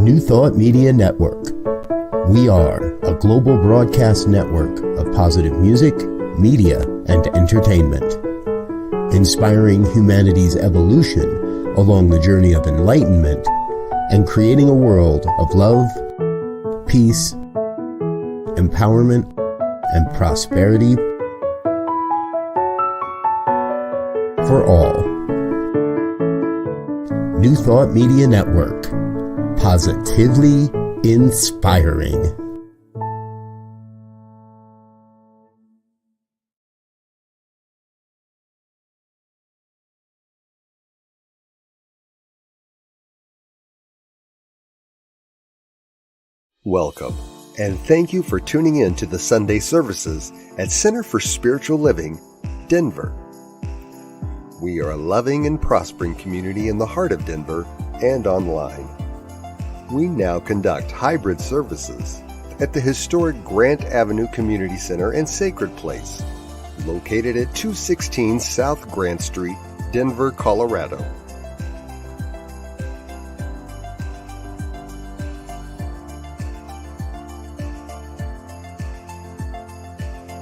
New Thought Media Network. We are a global broadcast network of positive music, media, and entertainment, inspiring humanity's evolution along the journey of enlightenment and creating a world of love, peace, empowerment, and prosperity for all. New Thought Media Network. Positively inspiring. Welcome, and thank you for tuning in to the Sunday services at Center for Spiritual Living, Denver. We are a loving and prospering community in the heart of Denver and online. We now conduct hybrid services at the historic Grant Avenue Community Center and Sacred Place, located at 216 South Grant Street, Denver, Colorado.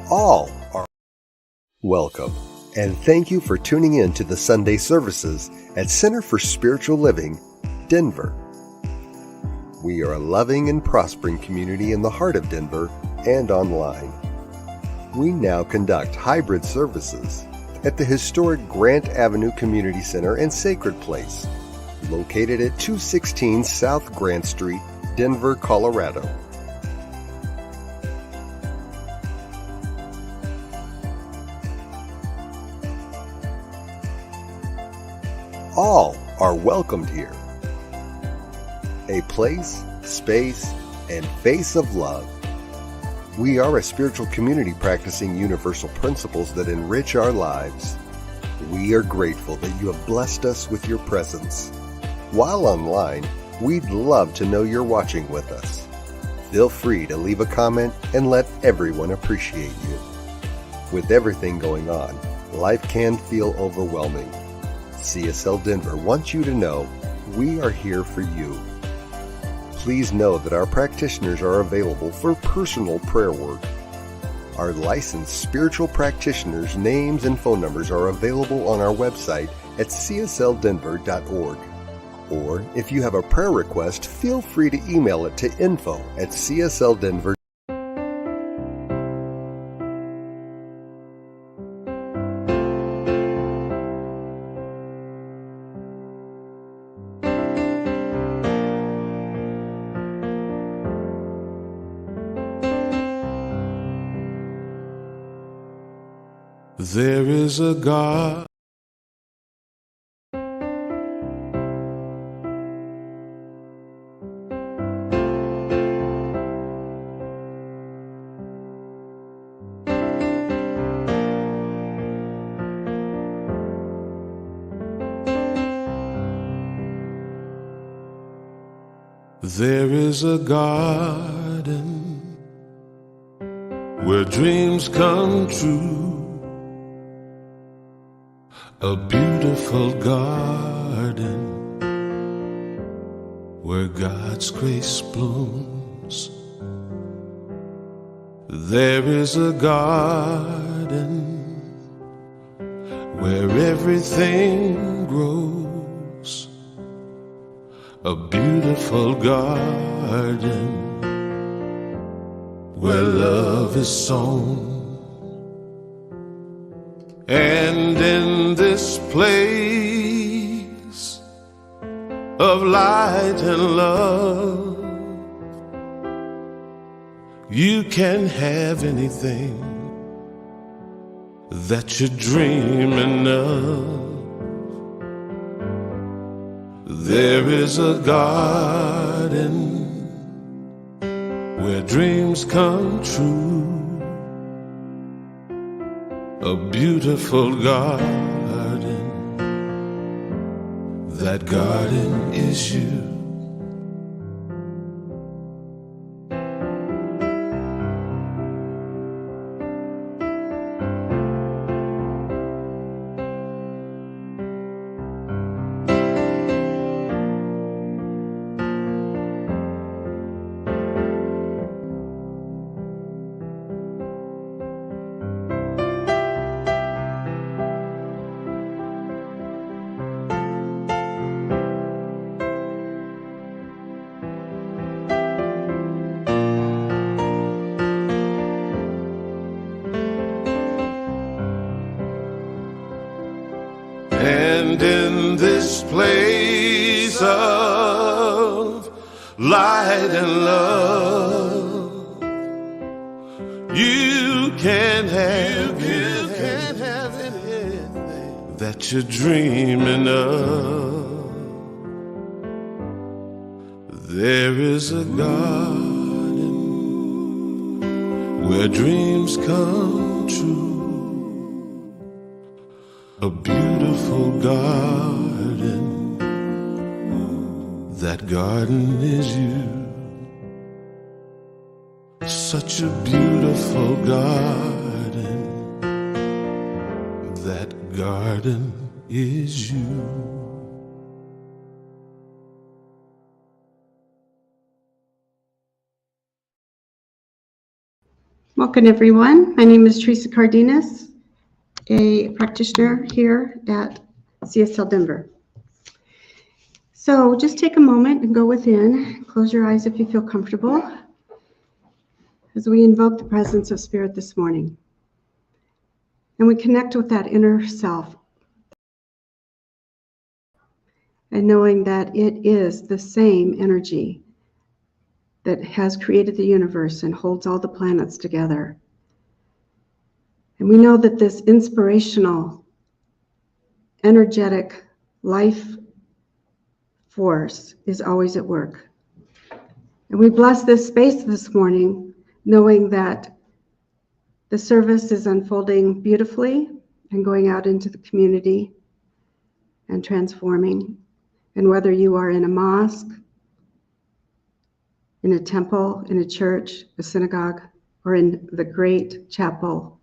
All are welcome, and thank you for tuning in to the Sunday services at Center for Spiritual Living, Denver. We are a loving and prospering community in the heart of Denver and online. We now conduct hybrid services at the historic Grant Avenue Community Center and Sacred Place, located at 216 South Grant Street, Denver, Colorado. All are welcomed here. A place, space, and face of love. We are a spiritual community practicing universal principles that enrich our lives. We are grateful that you have blessed us with your presence. While online, we'd love to know you're watching with us. Feel free to leave a comment and let everyone appreciate you. With everything going on, life can feel overwhelming. CSL Denver wants you to know we are here for you. Please know that our practitioners are available for personal prayer work. Our licensed spiritual practitioners' names and phone numbers are available on our website at csldenver.org. Or if you have a prayer request, feel free to email it to info@csldenver.org. There is a God. There is a garden where dreams come true. A beautiful garden where God's grace blooms. There is a garden where everything grows. A beautiful garden where love is sown. And in this place of light and love, you can have anything that you're dreaming of. There is a garden where dreams come true. A beautiful garden, that garden is you. light and love. You can't have anything that you're dreaming of. There is a garden where dreams come true, a beautiful garden. That garden is you. Such a beautiful garden. That garden is you. Welcome, everyone. My name is Teresa Cardenas, a practitioner here at CSL Denver. So just take a moment and go within. Close your eyes if you feel comfortable as we invoke the presence of Spirit this morning. And we connect with that inner self. And knowing that it is the same energy that has created the universe and holds all the planets together. And we know that this inspirational, energetic life force is always at work. And we bless this space this morning, knowing that the service is unfolding beautifully and going out into the community and transforming. And whether you are in a mosque, in a temple, in a church, a synagogue, or in the great chapel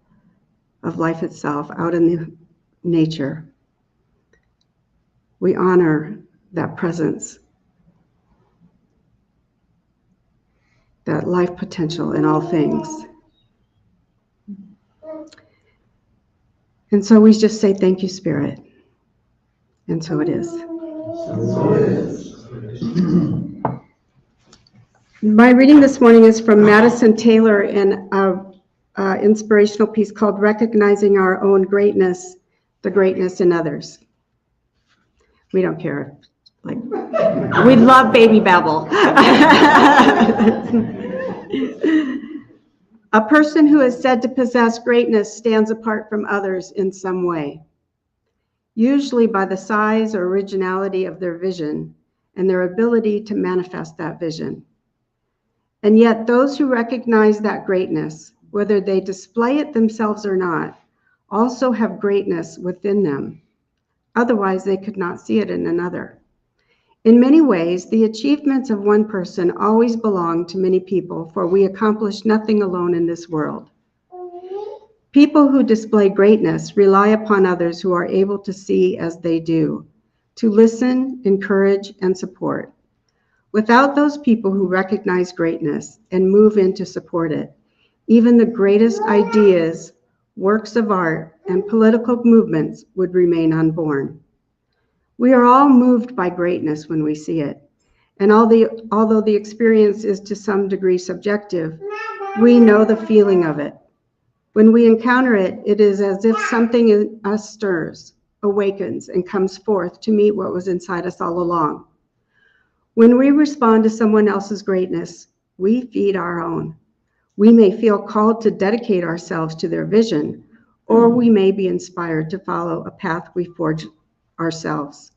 of life itself, out in the nature, we honor that presence, that life potential in all things. And so we just say, thank you, Spirit. And so it is. So it is. My reading this morning is from Madison Taylor in an inspirational piece called Recognizing Our Own Greatness, the Greatness in Others. We don't care. Like, we love baby babble. A person who is said to possess greatness stands apart from others in some way, usually by the size or originality of their vision and their ability to manifest that vision. And yet those who recognize that greatness, whether they display it themselves or not, also have greatness within them. Otherwise, they could not see it in another. In many ways, the achievements of one person always belong to many people, for we accomplish nothing alone in this world. People who display greatness rely upon others who are able to see as they do, to listen, encourage, and support. Without those people who recognize greatness and move in to support it, even the greatest ideas, works of art, and political movements would remain unborn. We are all moved by greatness when we see it, and although the experience is to some degree subjective, we know the feeling of it. When we encounter it, it is as if something in us stirs, awakens, and comes forth to meet what was inside us all along. When we respond to someone else's greatness, we feed our own. We may feel called to dedicate ourselves to their vision, or we may be inspired to follow a path we forge ourselves.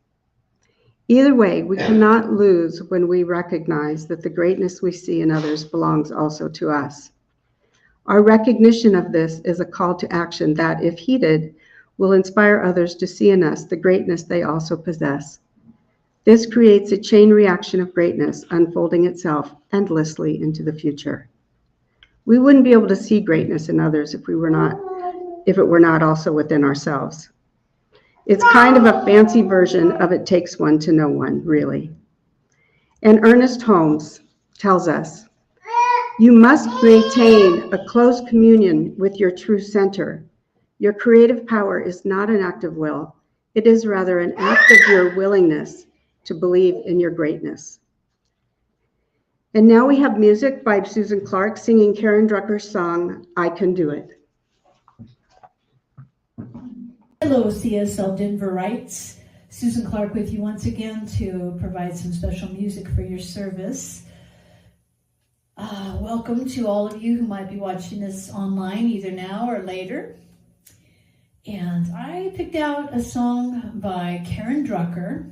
Either way, we cannot lose when we recognize that the greatness we see in others belongs also to us. Our recognition of this is a call to action that, if heeded, will inspire others to see in us the greatness they also possess. This creates a chain reaction of greatness unfolding itself endlessly into the future. We wouldn't be able to see greatness in others if it were not also within ourselves. It's kind of a fancy version of It Takes One to Know One, really. And Ernest Holmes tells us, you must maintain a close communion with your true center. Your creative power is not an act of will. It is rather an act of your willingness to believe in your greatness. And now we have music by Susan Clark singing Karen Drucker's song, I Can Do It. Hello, CSL Denverites. Susan Clark with you once again to provide some special music for your service. Welcome to all of you who might be watching this online, either now or later. And I picked out a song by Karen Drucker.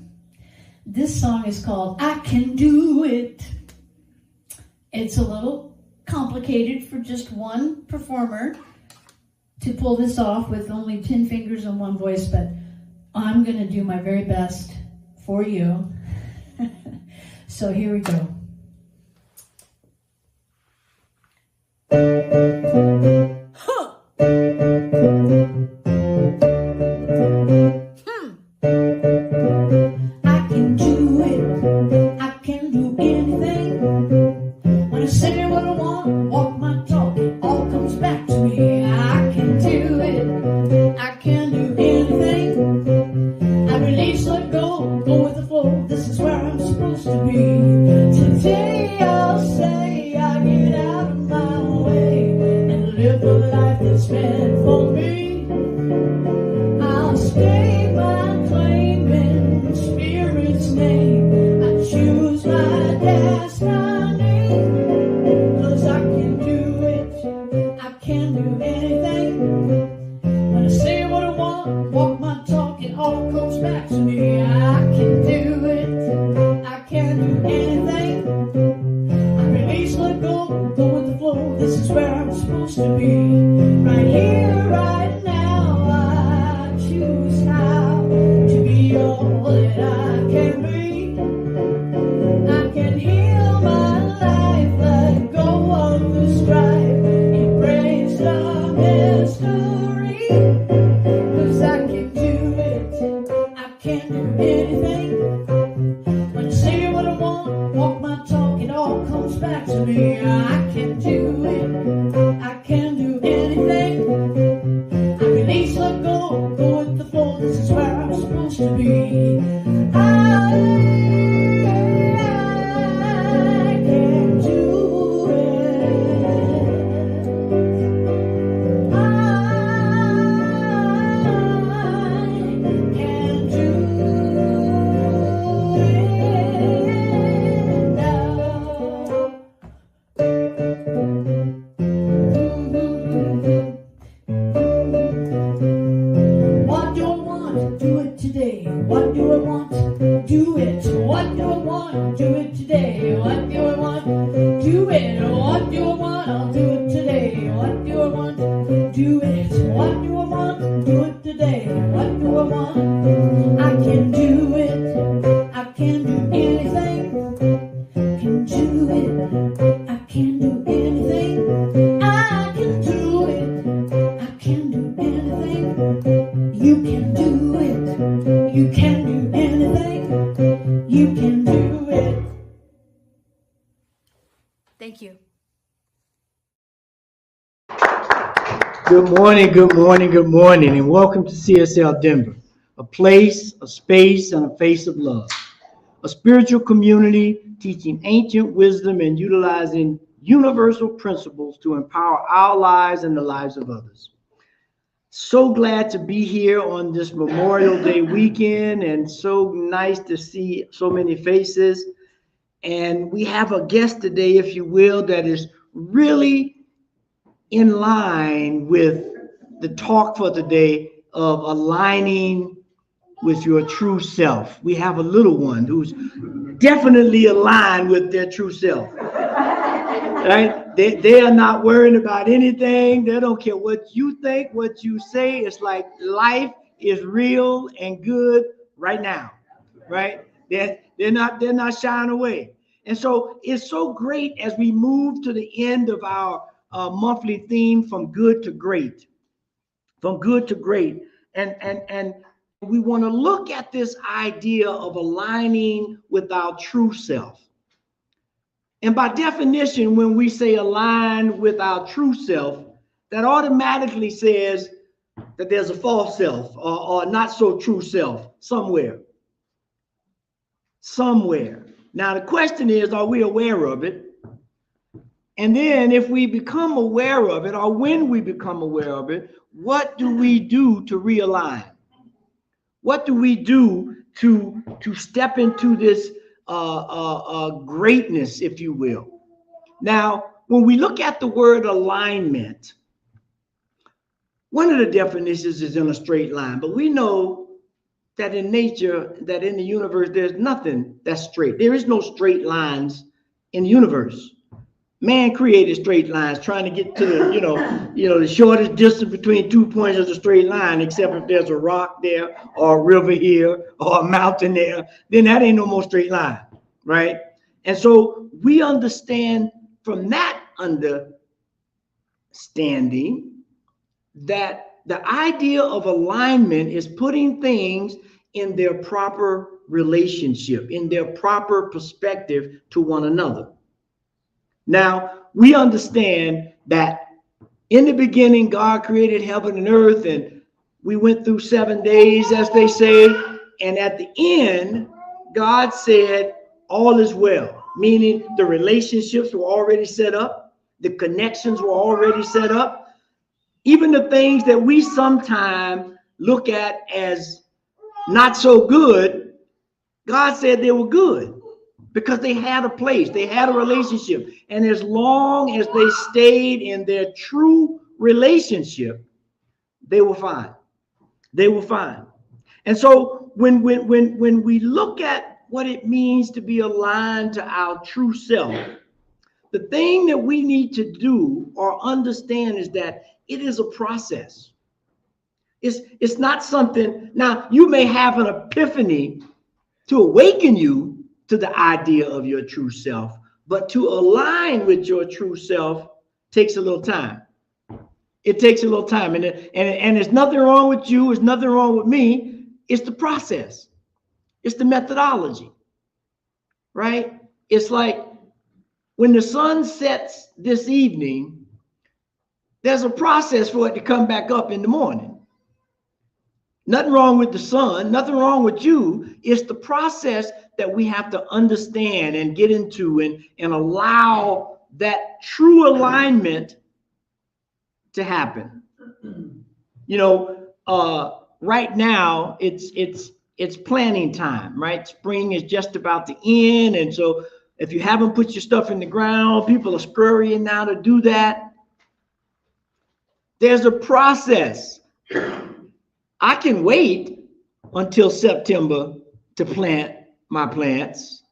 This song is called I Can Do It. It's a little complicated for just one performer to pull this off with only 10 fingers and one voice, but I'm going to do my very best for you. So here we go. Huh. I can do it. I can do anything. When I say what I want, walk my talk, it all comes back to me. I can do it. I can do anything. I release, let go, go with the flow. This is where I'm supposed to be. Today I'll say I get out of my way and live the life that's meant for me. I'll stay my claim in Spirit's name. I choose my destiny. 'Cause I can do it. I can do anything. When I say what I want, walk my talk, it all comes back to me. I can do it. I can do anything. I release, let go, go with the flow. This is where I'm supposed to be. Right here, right now, I choose how to be all that I can be. I can heal my life, let go of the strife, embrace the mystery. 'Cause I can do it, I can do anything. When I say what I want, walk my talk, it all comes back to me. I can do it, I can do anything. I release, let go, go with the flow. This is where I'm supposed to be. I can do it. I can What do I want? Do it today. What do I want? Do it. What do I want? Do it today. What do I want? Do it. What do I want? I'll do it today. What do I want? Do it. What do I want? Do it today. What do I want? I can do it. I can do anything. Can do it. I can do anything. I can do it. I can do anything. You can do it. You can do anything. You can do it. Thank you. Good morning, good morning, good morning, and welcome to CSL Denver, a place, a space, and a face of love. A spiritual community teaching ancient wisdom and utilizing universal principles to empower our lives and the lives of others. So glad to be here on this Memorial Day weekend, and so nice to see so many faces. And we have a guest today, if you will, that is really in line with the talk for today of aligning with your true self. We have a little one who's definitely aligned with their true self. Right? They are not worrying about anything. They don't care what you think, what you say. It's like life is real and good right now. Right? They're not shying away. And so it's so great as we move to the end of our monthly theme, from good to great. From good to great. And we want to look at this idea of aligning with our true self. And by definition, when we say align with our true self, that automatically says that there's a false self or not so true self somewhere. Somewhere. Now, the question is, are we aware of it? And then if we become aware of it, or when we become aware of it, what do we do to realign? What do we do to step into this greatness, if you will? Now, when we look at the word alignment, one of the definitions is in a straight line, but we know that in nature, that in the universe, there's nothing that's straight. There is no straight lines in the universe. Man created straight lines, trying to get to the, the shortest distance between 2 points of the straight line, except if there's a rock there or a river here or a mountain there, then that ain't no more straight line, right? And so we understand from that understanding that the idea of alignment is putting things in their proper relationship, in their proper perspective to one another. Now, we understand that in the beginning, God created heaven and earth, and we went through 7 days, as they say, and at the end, God said, all is well, meaning the relationships were already set up, the connections were already set up, even the things that we sometimes look at as not so good, God said they were good because they had a place, they had a relationship. And as long as they stayed in their true relationship, they were fine. They were fine. And so when we look at what it means to be aligned to our true self, the thing that we need to do or understand is that it is a process. It's not something, now you may have an epiphany to awaken you to the idea of your true self, but to align with your true self takes a little time. It takes a little time, and there's nothing wrong with you, there's nothing wrong with me. It's the process. It's the methodology, right? It's like when the sun sets this evening, there's a process for it to come back up in the morning. Nothing wrong with the sun, nothing wrong with you. It's the process that we have to understand and get into and allow that true alignment to happen. Right now it's planting time, right? Spring is just about to end. And so if you haven't put your stuff in the ground, people are scurrying now to do that. There's a process. I can wait until September to plant my plants.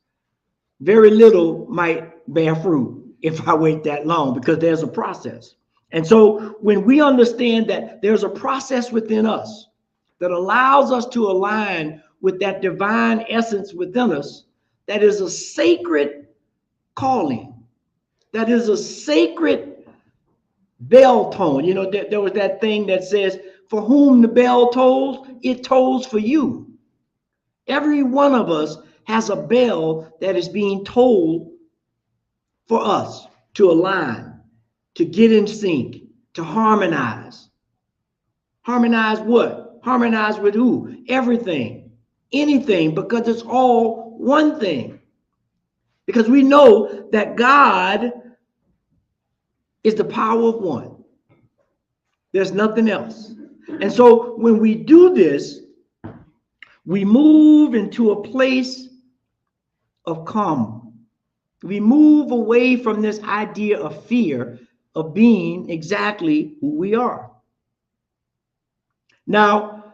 Very little might bear fruit if I wait that long because there's a process. And so when we understand that there's a process within us that allows us to align with that divine essence within us, that is a sacred calling, that is a sacred bell tone. There was that thing that says, for whom the bell tolls, it tolls for you. Every one of us has a bell that is being tolled for us to align, to get in sync, to harmonize. Harmonize what? Harmonize with who? Everything, anything, because it's all one thing. Because we know that God is the power of one. There's nothing else. And so when we do this, we move into a place of calm. We move away from this idea of fear of being exactly who we are. Now,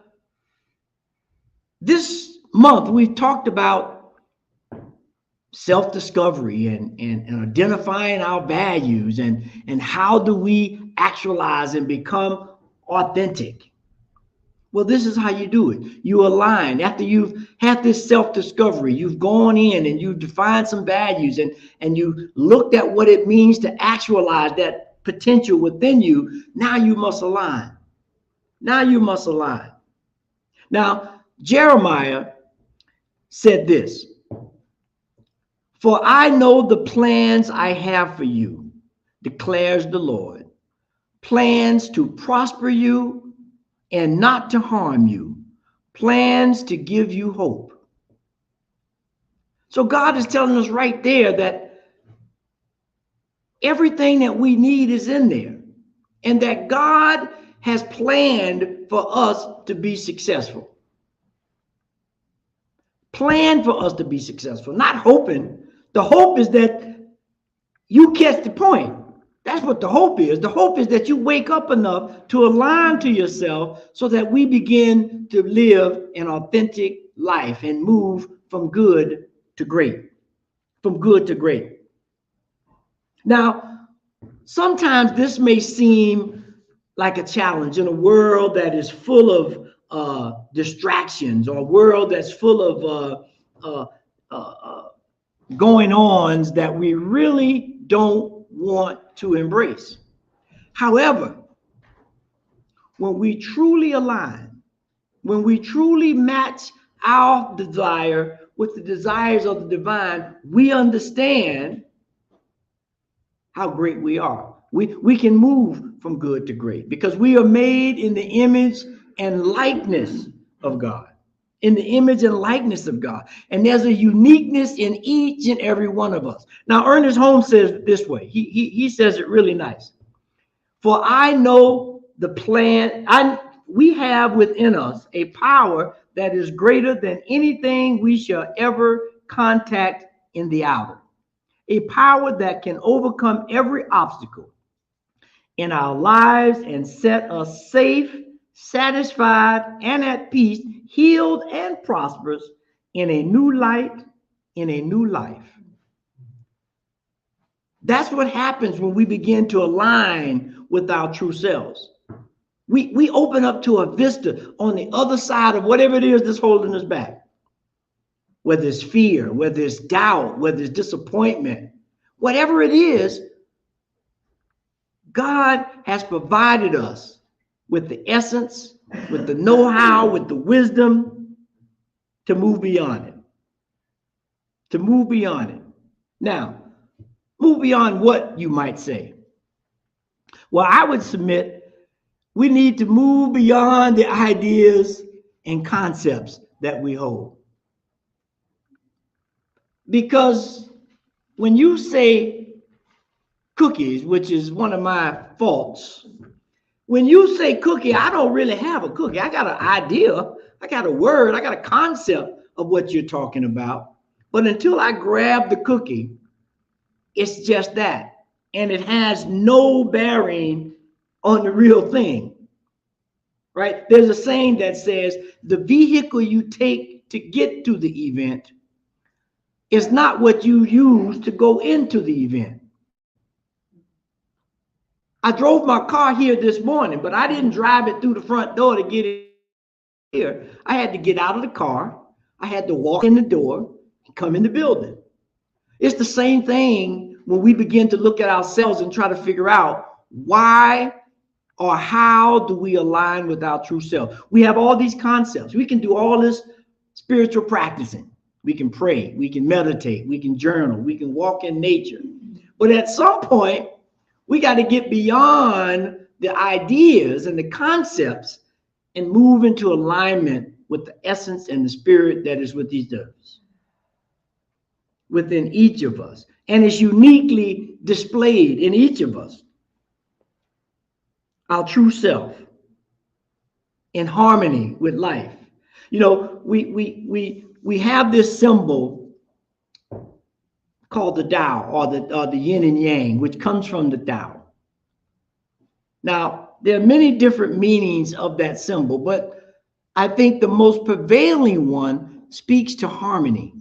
this month we've talked about self-discovery and identifying our values and how do we actualize and become authentic. Well, this is how you do it. You align. After you've had this self-discovery, you've gone in and you've defined some values and you looked at what it means to actualize that potential within you. Now you must align. Now you must align. Now, Jeremiah said this, "For I know the plans I have for you, declares the Lord, plans to prosper you and not to harm you, plans to give you hope." So God is telling us right there that everything that we need is in there, and that God has planned for us to be successful. Planned for us to be successful, not hoping. The hope is that You catch the point. That's what the hope is. The hope is that you wake up enough to align to yourself so that we begin to live an authentic life and move from good to great. From good to great. Now, sometimes this may seem like a challenge in a world that is full of distractions, or a world that's full of going-ons that we really don't want to embrace. However, when we truly align, when we truly match our desire with the desires of the divine, we understand how great we are. We can move from good to great because we are made in the image and likeness of God. In the image and likeness of God. And there's a uniqueness in each and every one of us. Now, Ernest Holmes says it this way. He says it really nice. For I know the plan, we have within us a power that is greater than anything we shall ever contact in the outer. A power that can overcome every obstacle in our lives and set us safe, satisfied, and at peace, healed and prosperous in a new light, in a new life. That's what happens when we begin to align with our true selves. We open up to a vista on the other side of whatever it is that's holding us back. Whether it's fear, whether it's doubt, whether it's disappointment, whatever it is, God has provided us with the essence, with the know-how, with the wisdom to move beyond it. To move beyond it. Now, move beyond what, you might say? Well, I would submit we need to move beyond the ideas and concepts that we hold. Because when you say cookies, which is one of my faults, when you say cookie, I don't really have a cookie. I got an idea, I got a word, I got a concept of what you're talking about. But until I grab the cookie, it's just that. And it has no bearing on the real thing, right? There's a saying that says the vehicle you take to get to the event is not what you use to go into the event. I drove my car here this morning, but I didn't drive it through the front door to get it here. I had to get out of the car. I had to walk in the door and come in the building. It's the same thing when we begin to look at ourselves and try to figure out why or how do we align with our true self. We have all these concepts. We can do all this spiritual practicing. We can pray, we can meditate, we can journal, we can walk in nature. But at some point, we got to get beyond the ideas and the concepts and move into alignment with the essence and the spirit that is within each of us, and is uniquely displayed in each of us. Our true self in harmony with life. You know, we have this symbol called the Tao, or the yin and yang, which comes from the Tao. Now, there are many different meanings of that symbol, but I think the most prevailing one speaks to harmony.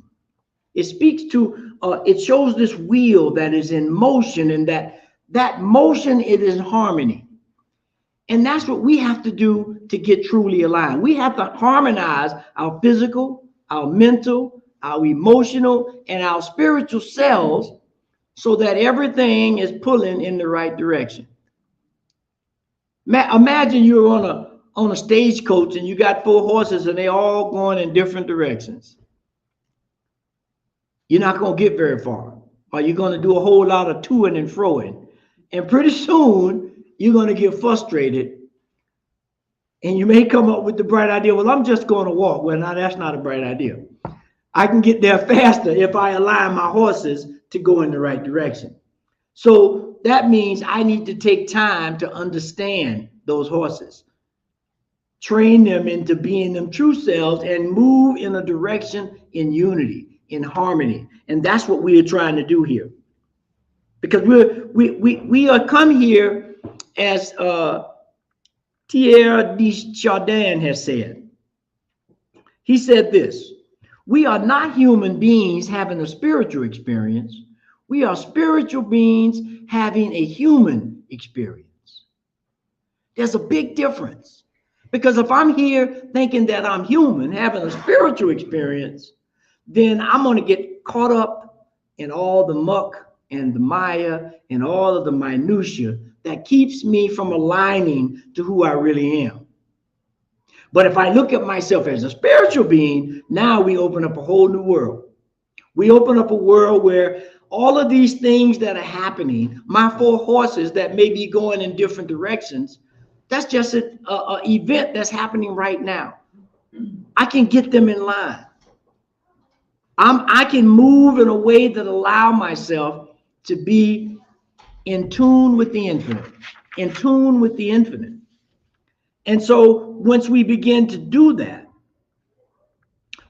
It speaks to, it shows this wheel that is in motion, and that motion, it is harmony. And that's what we have to do to get truly aligned. We have to harmonize our physical, our mental, our emotional, and our spiritual selves so that everything is pulling in the right direction. Imagine you're on a stagecoach and you got 4 horses and they all going in different directions. You're not going to get very far, or you're going to do a whole lot of toing and froing. And pretty soon you're going to get frustrated, and you may come up with the bright idea, well, I'm just going to walk. Well, now that's not a bright idea. I can get there faster if I align my horses to go in the right direction. So that means I need to take time to understand those horses, train them into being them true selves, and move in a direction in unity, in harmony. And that's what we are trying to do here. Because we are come here as Thierry Desjardins has said. He said this: we are not human beings having a spiritual experience. We are spiritual beings having a human experience. There's a big difference. Because if I'm here thinking that I'm human, having a spiritual experience, then I'm going to get caught up in all the muck and the mire and all of the minutia that keeps me from aligning to who I really am. But if I look at myself as a spiritual being, now we open up a whole new world. We open up a world where all of these things that are happening, my four horses that may be going in different directions, that's just an event that's happening right now. I can get them in line. I can move in a way that allow myself to be in tune with the infinite, in tune with the infinite. And so once we begin to do that,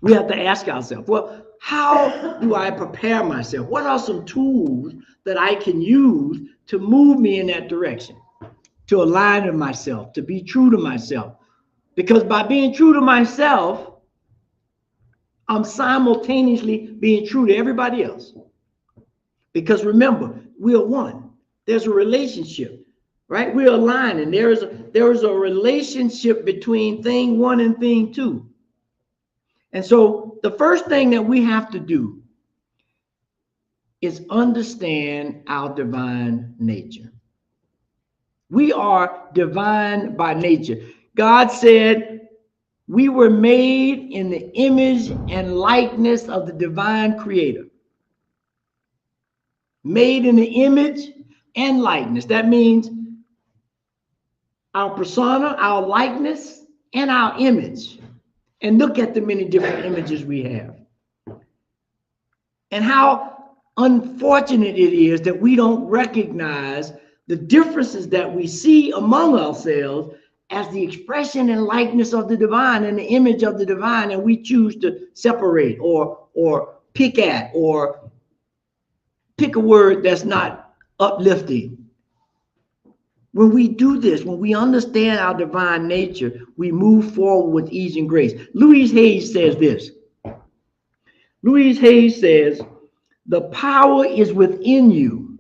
we have to ask ourselves, well, how do I prepare myself? What are some tools that I can use to move me in that direction, to align with myself, to be true to myself? Because by being true to myself, I'm simultaneously being true to everybody else. Because remember, we are one. There's a relationship, right? We're aligned, and there is a relationship between thing one and thing two. And so the first thing that we have to do is understand our divine nature. We are divine by nature. God said we were made in the image and likeness of the divine creator. Made in the image and likeness. That means our persona, our likeness, and our image. And look at the many different images we have. And how unfortunate it is that we don't recognize the differences that we see among ourselves as the expression and likeness of the divine and the image of the divine, and we choose to separate or pick at or pick a word that's not uplifting. When we do this, when we understand our divine nature, we move forward with ease and grace. Louise Hayes says this. Louise Hayes says, the power is within you.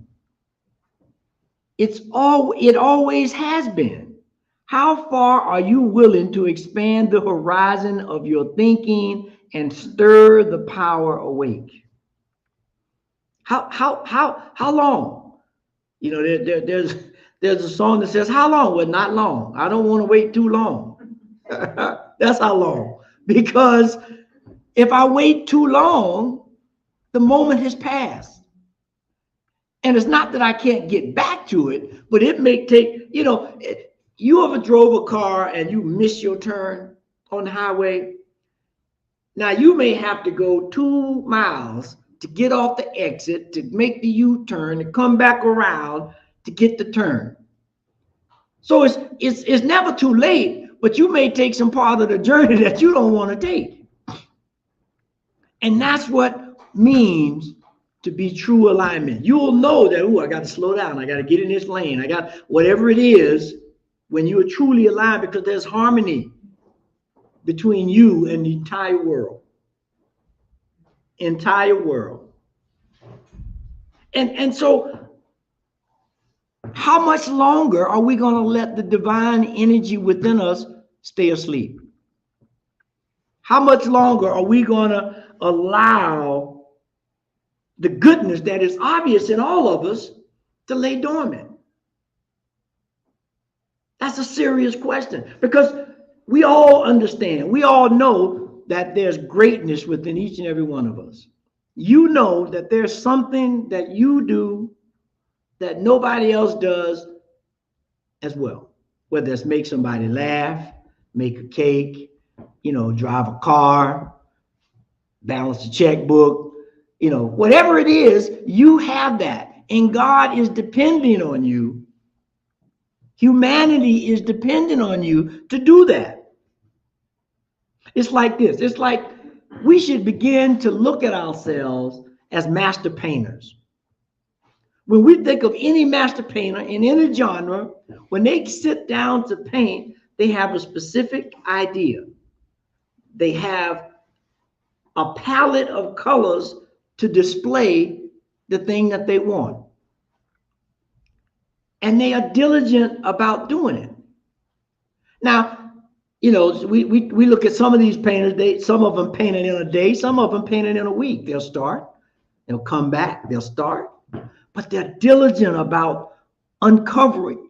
It always has been. How far are you willing to expand the horizon of your thinking and stir the power awake? How long? You know, there's a song that says, how long? Well, not long. I don't want to wait too long. That's how long. Because if I wait too long, the moment has passed. And it's not that I can't get back to it, but it may take, you know, you ever drove a car and you miss your turn on the highway? Now you may have to go 2 miles to get off the exit, to make the U-turn, to come back around to get the turn. So it's never too late, but you may take some part of the journey that you don't want to take. And that's what means to be true alignment. You will know that, I got to slow down. I got to get in this lane. I got whatever it is when you are truly aligned, because there's harmony between you and the entire world. Entire world. And so how much longer are we going to let the divine energy within us stay asleep? How much longer are we going to allow the goodness that is obvious in all of us to lay dormant? That's a serious question, because we all understand, we all know that there's greatness within each and every one of us. You know that there's something that you do that nobody else does as well, whether it's make somebody laugh, make a cake, you know, drive a car, balance a checkbook, you know, whatever it is, you have that. And God is depending on you. Humanity is dependent on you to do that. It's like this. It's like we should begin to look at ourselves as master painters. When we think of any master painter in any genre, when they sit down to paint, they have a specific idea. They have a palette of colors to display the thing that they want. And they are diligent about doing it. Now, you know, we look at some of these painters, some of them painted in a day, some of them painted in a week. They'll start, they'll come back, they'll start. But they're diligent about uncovering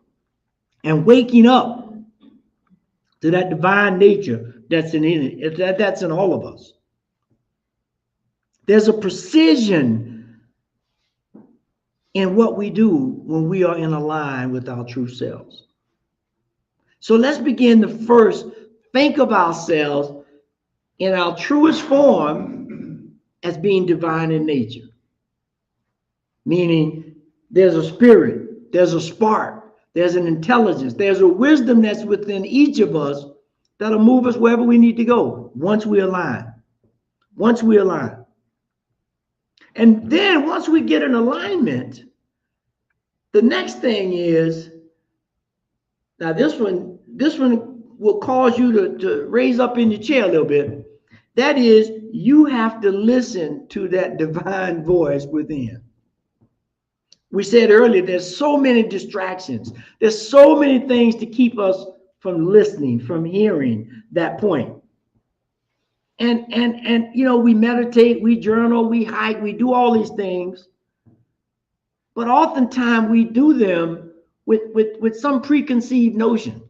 and waking up to that divine nature that's in it, that's in all of us. There's a precision in what we do when we are in a line with our true selves. So let's begin to first think of ourselves in our truest form as being divine in nature. Meaning there's a spirit, there's a spark, there's an intelligence, there's a wisdom that's within each of us that'll move us wherever we need to go once we align. Once we align. And then once we get in alignment, the next thing is, now this one will cause you to raise up in your chair a little bit. That is, you have to listen to that divine voice within. We said earlier, there's so many distractions. There's so many things to keep us from listening, from hearing that point. And you know, we meditate, we journal, we hike, we do all these things. But oftentimes we do them with some preconceived notion.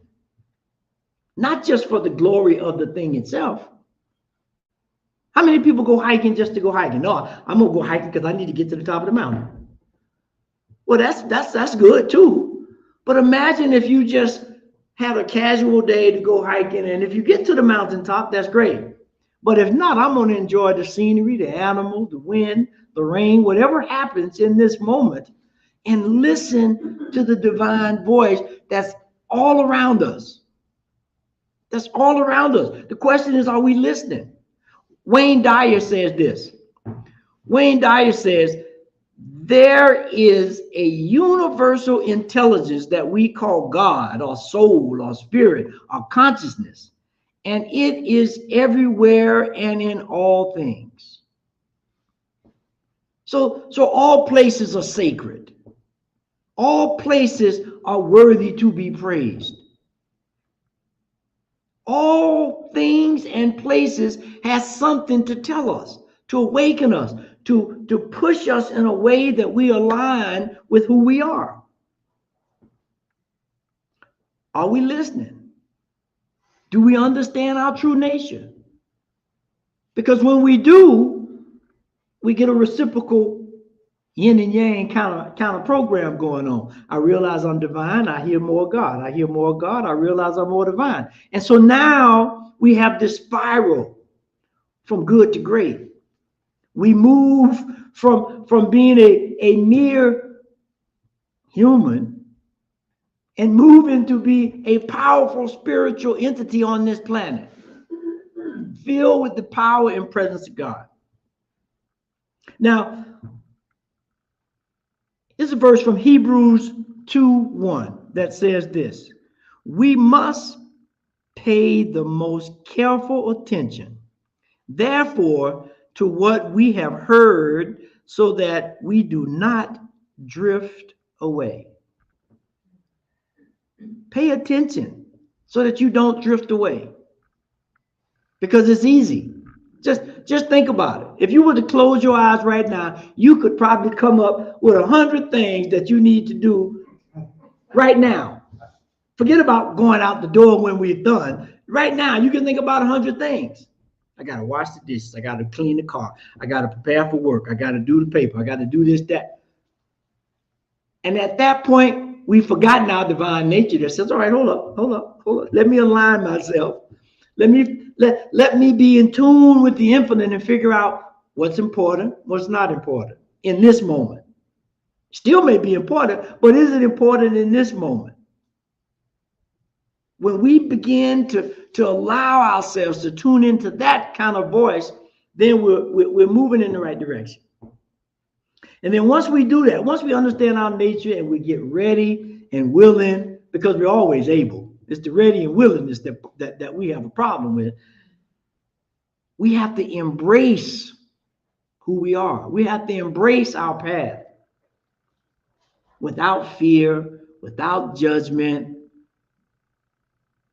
Not just for the glory of the thing itself. How many people go hiking just to go hiking? No, I'm gonna go hiking because I need to get to the top of the mountain. Well, that's good too. But imagine if you just had a casual day to go hiking, and if you get to the mountaintop, that's great. But if not, I'm going to enjoy the scenery, the animal, the wind, the rain, whatever happens in this moment, and listen to the divine voice that's all around us. That's all around us. The question is, are we listening? Wayne Dyer says this. Wayne Dyer says, there is a universal intelligence that we call God or soul or spirit or consciousness, and it is everywhere and in all things. So all places are sacred. All places are worthy to be praised. All things and places has something to tell us, to awaken us, to push us in a way that we align with who we are. Are we listening? Do we understand our true nature? Because when we do, we get a reciprocal yin and yang kind of program going on. I realize I'm divine. I hear more God. I hear more God. I realize I'm more divine. And so now we have this spiral from good to great. We move from being a mere human and move into be a powerful spiritual entity on this planet, filled with the power and presence of God. Now, this is a verse from Hebrews 2:1 that says this: we must pay the most careful attention, therefore, to what we have heard, so that we do not drift away. Pay attention so that you don't drift away, because it's easy. Just think about it. If you were to close your eyes right now, you could probably come up with 100 things that you need to do right now. Forget about going out the door when we're done. Right now, you can think about 100 things. I got to wash the dishes. I got to clean the car. I got to prepare for work. I got to do the paper. I got to do this, that. And at that point, we've forgotten our divine nature that says, all right, hold up. Let me align myself. Let me be in tune with the infinite and figure out what's important, what's not important in this moment. Still may be important, but is it important in this moment? When we begin to allow ourselves to tune into that kind of voice, then we're moving in the right direction. And then once we do that, once we understand our nature and we get ready and willing, because we're always able, it's the ready and willingness that we have a problem with. We have to embrace who we are. We have to embrace our path without fear, without judgment,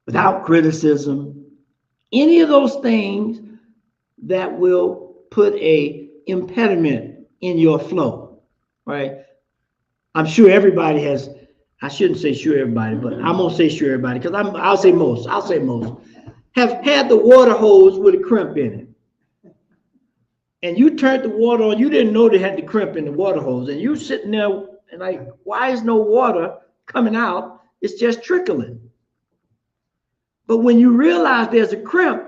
without criticism, any of those things that will put a impediment in your flow, right? I'm sure everybody has, I shouldn't say sure everybody, but I'm gonna say sure everybody, because I'll say most have had the water hose with a crimp in it. And you turned the water on, you didn't know they had the crimp in the water hose, and you sitting there and like, why is no water coming out? It's just trickling. But when you realize there's a crimp,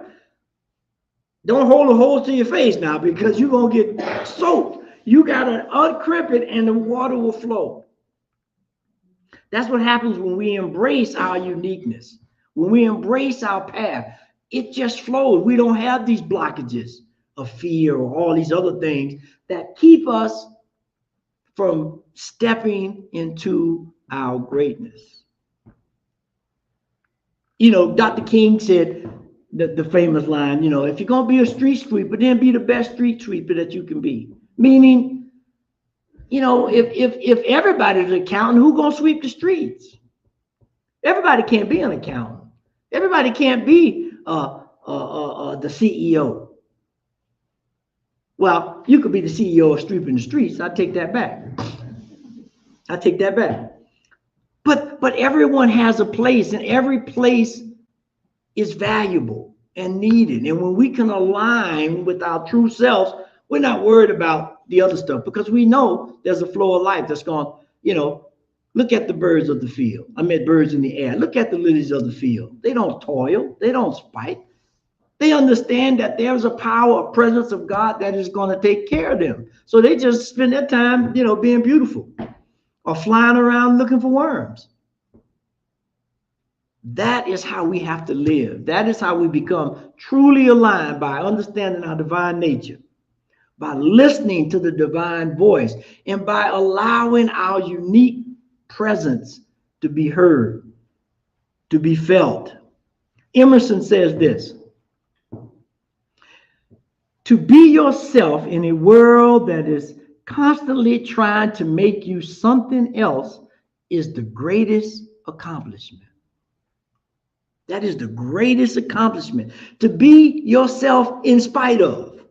don't hold a hose to your face now, because you're gonna get soaked. You gotta uncrimp it and the water will flow. That's what happens when we embrace our uniqueness. When we embrace our path, it just flows. We don't have these blockages of fear or all these other things that keep us from stepping into our greatness. You know, Dr. King said the famous line, you know, if you're going to be a street sweeper, then be the best street sweeper that you can be. Meaning, you know, if everybody's an accountant, who's going to sweep the streets? Everybody can't be an accountant. Everybody can't be the CEO. Well, you could be the CEO of sweeping the streets. I take that back. But everyone has a place, and every place is valuable and needed. And when we can align with our true selves, we're not worried about the other stuff, because we know there's a flow of life that's going, you know, look at the birds of the field. I meant birds in the air. Look at the lilies of the field. They don't toil. They don't spite. They understand that there's a power, a presence of God that is going to take care of them. So they just spend their time, you know, being beautiful or flying around looking for worms. That is how we have to live. That is how we become truly aligned, by understanding our divine nature, by listening to the divine voice, and by allowing our unique presence to be heard, to be felt. Emerson says this: to be yourself in a world that is constantly trying to make you something else is the greatest accomplishment. That is the greatest accomplishment. To be yourself in spite of.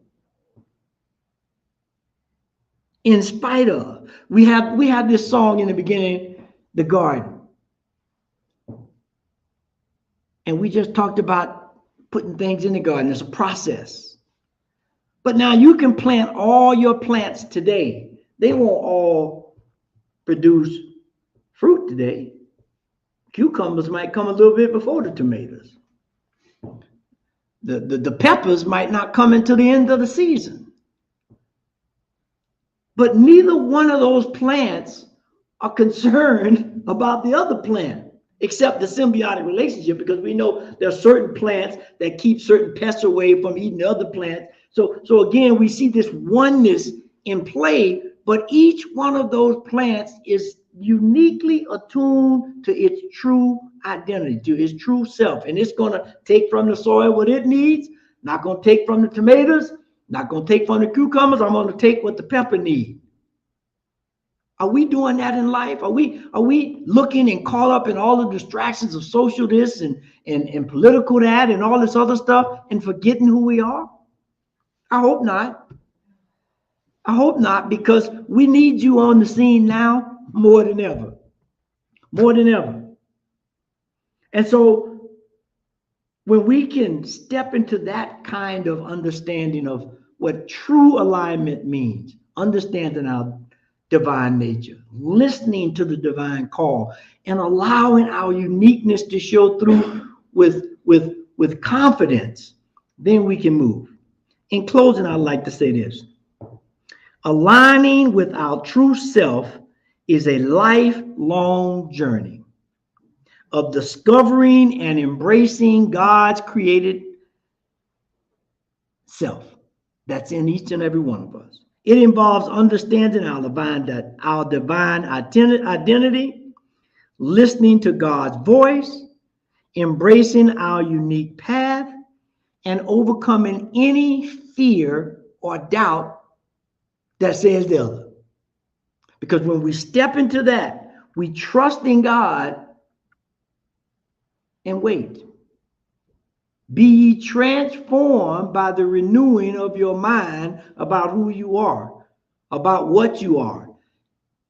In spite of. We have this song in the beginning, The Garden. And we just talked about putting things in the garden. It's a process. But now you can plant all your plants today. They won't all produce fruit today. Cucumbers might come a little bit before the tomatoes. The peppers might not come until the end of the season. But neither one of those plants are concerned about the other plant, except the symbiotic relationship, because we know there are certain plants that keep certain pests away from eating the other plants. So again, we see this oneness in play, but each one of those plants is uniquely attuned to its true identity, to its true self. And it's going to take from the soil what it needs, not going to take from the tomatoes, not going to take from the cucumbers. I'm going to take what the pepper needs. Are we doing that in life? Are we looking and caught up in all the distractions of social this and political that and all this other stuff and forgetting who we are? I hope not. I hope not, because we need you on the scene now more than ever. More than ever. And so when we can step into that kind of understanding of what true alignment means, understanding our divine nature, listening to the divine call, and allowing our uniqueness to show through with confidence, then we can move. In closing, I'd like to say this. Aligning with our true self is a lifelong journey of discovering and embracing God's created self that's in each and every one of us. It involves understanding our divine identity, listening to God's voice, embracing our unique path, and overcoming any fear or doubt that says the other. Because when we step into that, we trust in God and wait. Be ye transformed by the renewing of your mind about who you are, about what you are,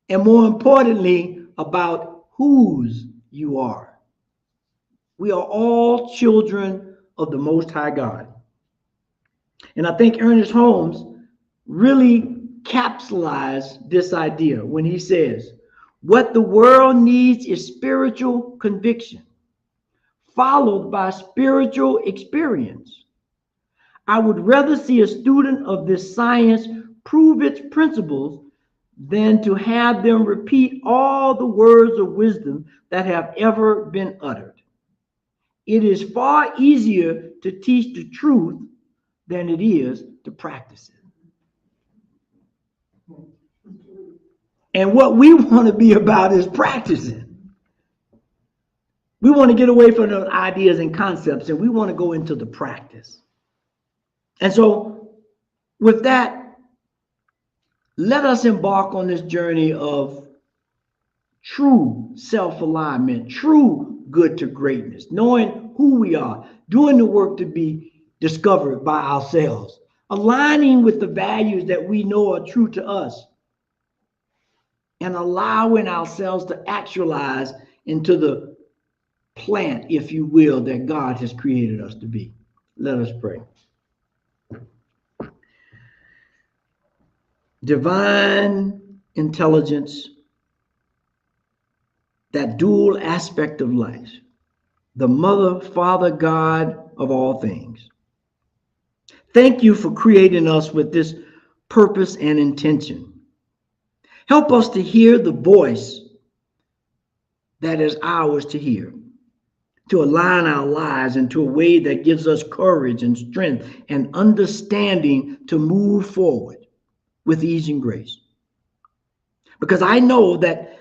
and more importantly, about whose you are. We are all children of the Most High God. And I think Ernest Holmes really capsulized this idea when he says, what the world needs is spiritual conviction, followed by spiritual experience. I would rather see a student of this science prove its principles than to have them repeat all the words of wisdom that have ever been uttered. It is far easier to teach the truth than it is to practice it. And what we want to be about is practicing. We want to get away from those ideas and concepts, and we want to go into the practice. And so with that, let us embark on this journey of true self-alignment, true good to greatness, knowing who we are, doing the work to be discovered by ourselves, aligning with the values that we know are true to us, and allowing ourselves to actualize into the plant, if you will, that God has created us to be. Let us pray. Divine intelligence, that dual aspect of life, the mother, father, God of all things. Thank you for creating us with this purpose and intention. Help us to hear the voice that is ours to hear, to align our lives into a way that gives us courage and strength and understanding to move forward with ease and grace. Because I know that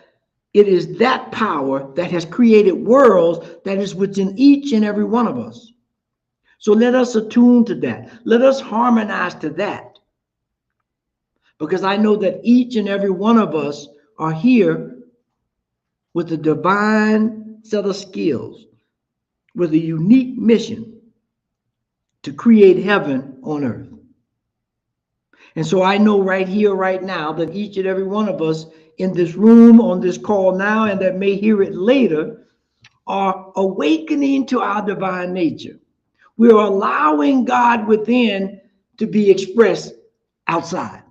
it is that power that has created worlds that is within each and every one of us. So let us attune to that. Let us harmonize to that. Because I know that each and every one of us are here with a divine set of skills, with a unique mission to create heaven on earth. And so I know right here, right now, that each and every one of us in this room, on this call now, and that may hear it later, are awakening to our divine nature. We are allowing God within to be expressed outside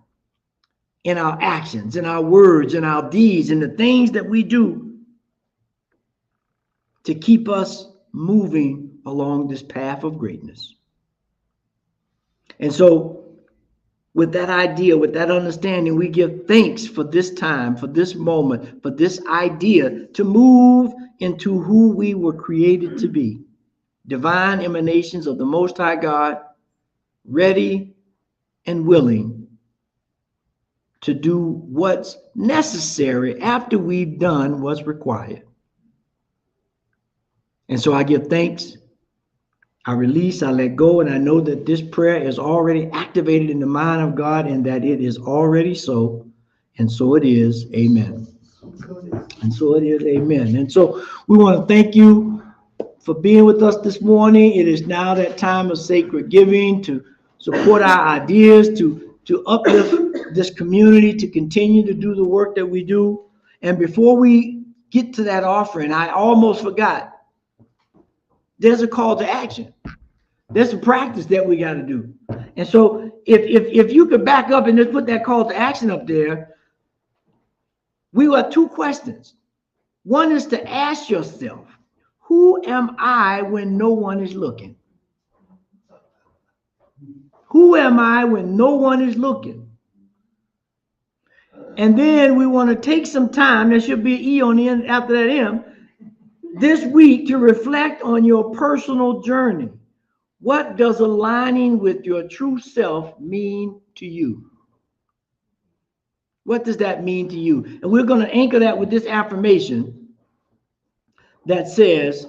in our actions, in our words, in our deeds, in the things that we do to keep us moving along this path of greatness. And so with that idea, with that understanding, we give thanks for this time, for this moment, for this idea to move into who we were created to be. Divine emanations of the Most High God, ready and willing to do what's necessary after we've done what's required. And so I give thanks, I release, I let go, and I know that this prayer is already activated in the mind of God and that it is already so, and so it is, amen. And so it is, amen. And so we want to thank you for being with us this morning. It is now that time of sacred giving to support our ideas, to uplift this community, to continue to do the work that we do. And before we get to that offering, I almost forgot. There's a call to action. There's a practice that we got to do. And so if you could back up and just put that call to action up there, we got two questions. One is to ask yourself, who am I when no one is looking? Who am I when no one is looking? And then we want to take some time, there should be an E on the end after that M, this week to reflect on your personal journey. What does aligning with your true self mean to you? What does that mean to you? And we're going to anchor that with this affirmation that says,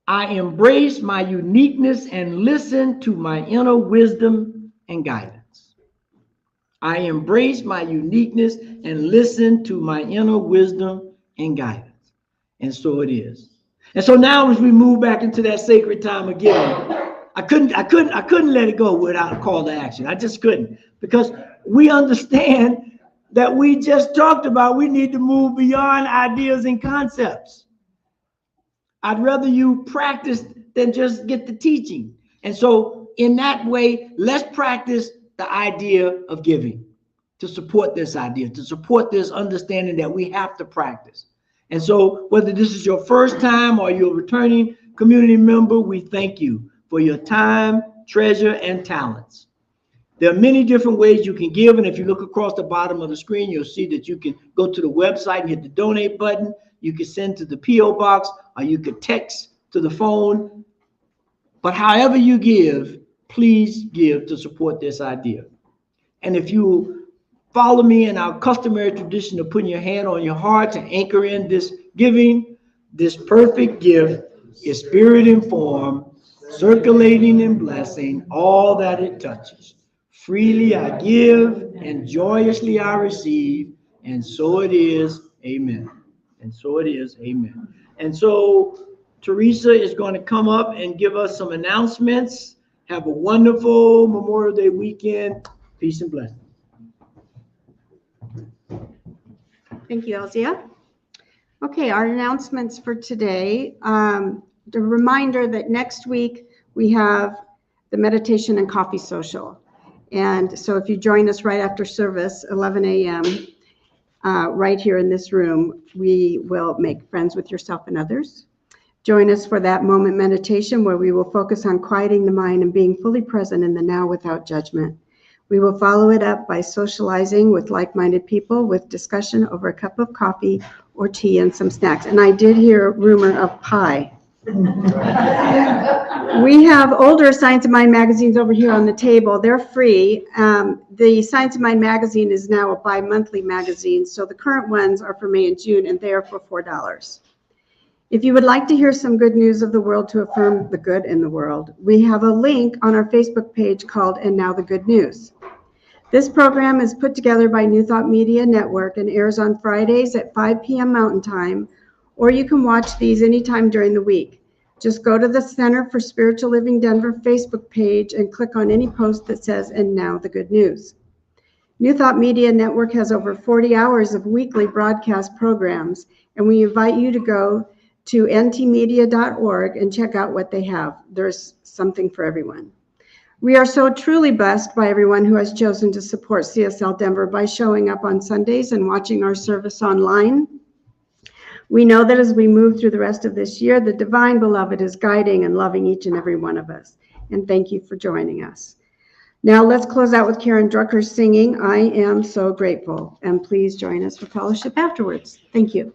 I embrace my uniqueness and listen to my inner wisdom and guidance. I embrace my uniqueness and listen to my inner wisdom and guidance. And so it is. And so now as we move back into that sacred time of giving, I couldn't let it go without a call to action. I just couldn't, because we understand that we just talked about we need to move beyond ideas and concepts. I'd rather you practice than just get the teaching. And so in that way, let's practice the idea of giving to support this idea, to support this understanding that we have to practice. And so whether this is your first time or you're a returning community member, we thank you for your time, treasure, and talents. There are many different ways you can give. And if you look across the bottom of the screen, you'll see that you can go to the website and hit the donate button. You can send to the P.O. box, or you could text to the phone. But however you give, please give to support this idea. And if you follow me in our customary tradition of putting your hand on your heart to anchor in this giving, this perfect gift is spirit informed, circulating and blessing all that it touches. Freely I give and joyously I receive, and so it is, amen. And so it is, amen. And so Teresa is going to come up and give us some announcements. Have a wonderful Memorial Day weekend. Peace and blessings. Thank you, Elzia. Okay, our announcements for today. The reminder that next week we have the meditation and coffee social. And so if you join us right after service, 11 a.m., right here in this room, we will make friends with yourself and others. Join us for that moment meditation where we will focus on quieting the mind and being fully present in the now without judgment. We will follow it up by socializing with like-minded people with discussion over a cup of coffee or tea and some snacks. And I did hear a rumor of pie. We have older Science of Mind magazines over here on the table. They're free. The Science of Mind magazine is now a bi-monthly magazine, so the current ones are for May and June, and they are for $4. If you would like to hear some good news of the world to affirm the good in the world, we have a link on our Facebook page called And Now the Good News. This program is put together by New Thought Media Network and airs on Fridays at 5 p.m. Mountain Time, or you can watch these anytime during the week. Just go to the Center for Spiritual Living Denver Facebook page and click on any post that says, And Now the Good News. New Thought Media Network has over 40 hours of weekly broadcast programs, and we invite you to go to ntmedia.org and check out what they have. There's something for everyone. We are so truly blessed by everyone who has chosen to support CSL Denver by showing up on Sundays and watching our service online. We know that as we move through the rest of this year, the Divine Beloved is guiding and loving each and every one of us. And thank you for joining us. Now let's close out with Karen Drucker singing, I Am So Grateful. And please join us for fellowship afterwards. Thank you.